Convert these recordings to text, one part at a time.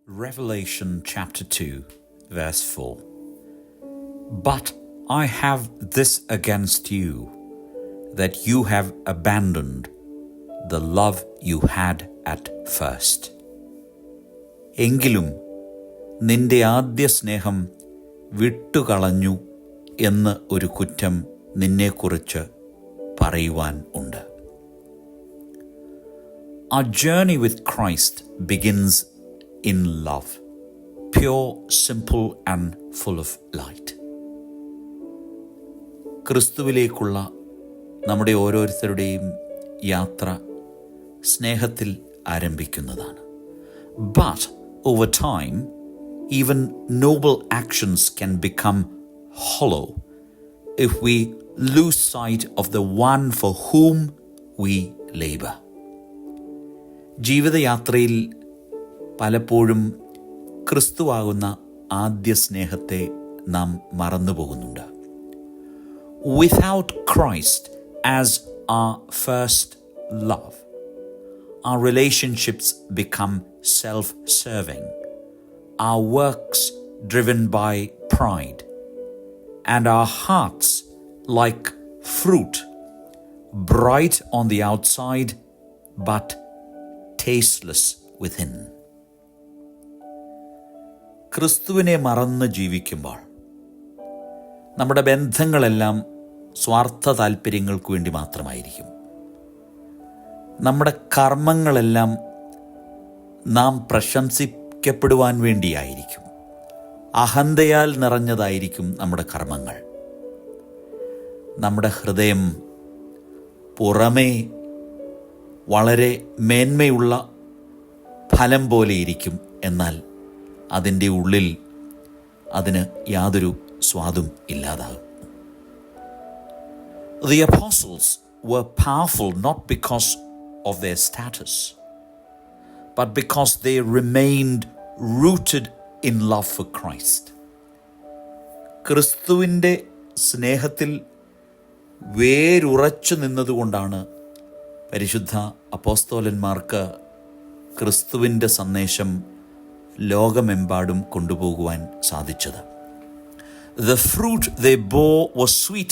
Revelation chapter 2, verse 4. But I have this against you, that you have abandoned the love you had at first. എങ്കിലും നിന്റെ ആദ്യ സ്നേഹം വിട്ടുകളഞ്ഞു എന്ന് ഒരു കുറ്റം നിന്നെക്കുറിച്ച് പറയുവാൻ ഉണ്ട്. Our journey with Christ begins in love, pure, simple and full of light. ക്രിസ്തുവിലേക്കുള്ള നമ്മുടെ ഓരോരുത്തരുടെയും യാത്ര സ്നേഹത്തിൽ ആരംഭിക്കുന്നതാണ്. But over time, even noble actions can become hollow if we lose sight of the one for whom we labor. ജീവിതയാത്രയിൽ പലപ്പോഴും ക്രിസ്തുവാകുന്ന ആദ്യ സ്നേഹത്തെ നാം മറന്നുപോകുന്നുണ്ട്. Without Christ as our first love, our relationships become self-serving, our works driven by pride, and our hearts like fruit, bright on the outside but tasteless within. ക്രിസ്തുവിനെ മറന്ന് ജീവിക്കുമ്പോൾ നമ്മുടെ ബന്ധങ്ങളെല്ലാം സ്വാർത്ഥ താല്പര്യങ്ങൾക്ക് വേണ്ടി മാത്രമായിരിക്കും. നമ്മുടെ കർമ്മങ്ങളെല്ലാം നാം പ്രശംസിക്കപ്പെടുവാൻ വേണ്ടിയായിരിക്കും. അഹന്തയാൽ നിറഞ്ഞതായിരിക്കും നമ്മുടെ കർമ്മങ്ങൾ. നമ്മുടെ ഹൃദയം പുറമേ വളരെ മേന്മയുള്ള ഫലം പോലെയിരിക്കും, എന്നാൽ അതിൻ്റെ ഉള്ളിൽ അതിന് യാതൊരു സ്വാദും ഇല്ലാതാകും. The apostles were powerful not because of their status, but because they remained rooted in love for Christ. ക്രിസ്തുവിൻ്റെ സ്നേഹത്തിൽ വേരുറച്ചു നിന്നതുകൊണ്ടാണ് പരിശുദ്ധ അപ്പോസ്തലന്മാർക്ക് ക്രിസ്തുവിൻ്റെ സന്ദേശം ലോകമെമ്പാടും കൊണ്ടുപോകുവാൻ സാധിച്ചത്. The fruit they bore was sweet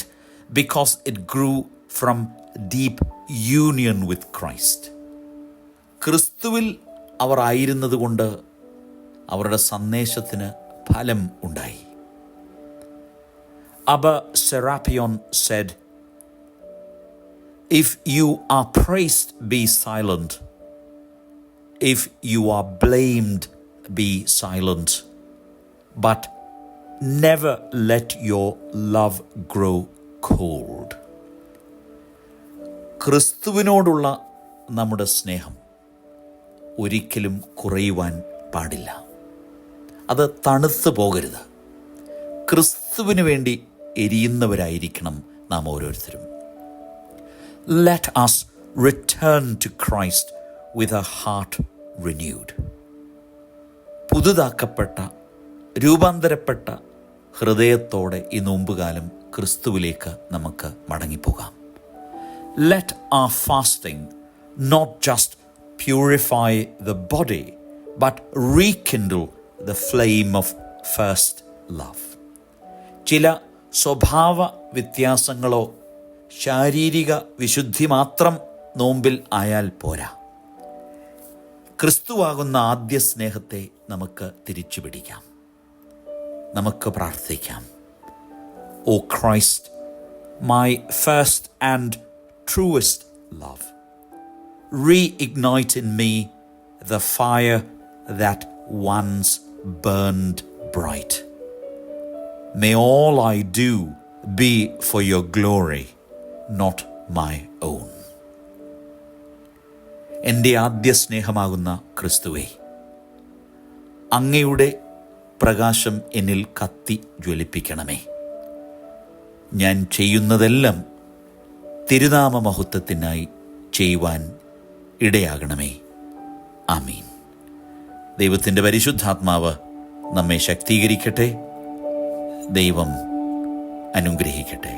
because it grew from deep union with Christ. ക്രിസ്തുവിൽ അവർ ആയിരുന്നതുകൊണ്ട് അവരുടെ സന്ദേശത്തിന് ഫലം ഉണ്ടായി. Abba Serapion said, "If you are praised, be silent. If you are blamed, be silent. But never let your love grow cold." ക്രിസ്തുവിനോടുള്ള നമ്മുടെ സ്നേഹം ഒരിക്കലും കുറയുവാൻ പാടില്ല. അത് തണുത്തു പോകരുത്. ക്രിസ്തുവിന് വേണ്ടി എരിയുന്നവരായിരിക്കണം നാം ഓരോരുത്തരും. Let us return to Christ with a heart renewed. പുതുതാക്കപ്പെട്ട രൂപാന്തരപ്പെട്ട ഹൃദയത്തോടെ ഈ നോമ്പുകാലം ക്രിസ്തുവിലേക്ക് നമുക്ക് മടങ്ങിപ്പോകാം. Let our fasting not just purify the body, but rekindle the flame of first love. ചില സ്വഭാവ വ്യത്യാസങ്ങളോ ശാരീരിക വിശുദ്ധി മാത്രം നോമ്പിൽ ആയാൽ പോരാ. ക്രിസ്തുവാകുന്ന ആദ്യ സ്നേഹത്തെ നമുക്ക് തിരിച്ചു പിടിക്കാം. നമുക്ക് പ്രാർത്ഥിക്കാം. O Christ, my first and truest love, reignite in me the fire that once burned bright. May all I do be for your glory, not my own. എൻ്റെ ആദ്യ സ്നേഹമാകുന്ന ക്രിസ്തുവേ, അങ്ങയുടെ പ്രകാശം എന്നിൽ കത്തി ജ്വലിപ്പിക്കണമേ. ഞാൻ ചെയ്യുന്നതെല്ലാം തിരുനാമ മഹത്വത്തിനായി ചെയ്യുവാൻ ഇടയാകണമേ. ആമീൻ. ദൈവത്തിൻ്റെ പരിശുദ്ധാത്മാവ് നമ്മെ ശക്തീകരിക്കട്ടെ. ദൈവം അനുഗ്രഹിക്കട്ടെ.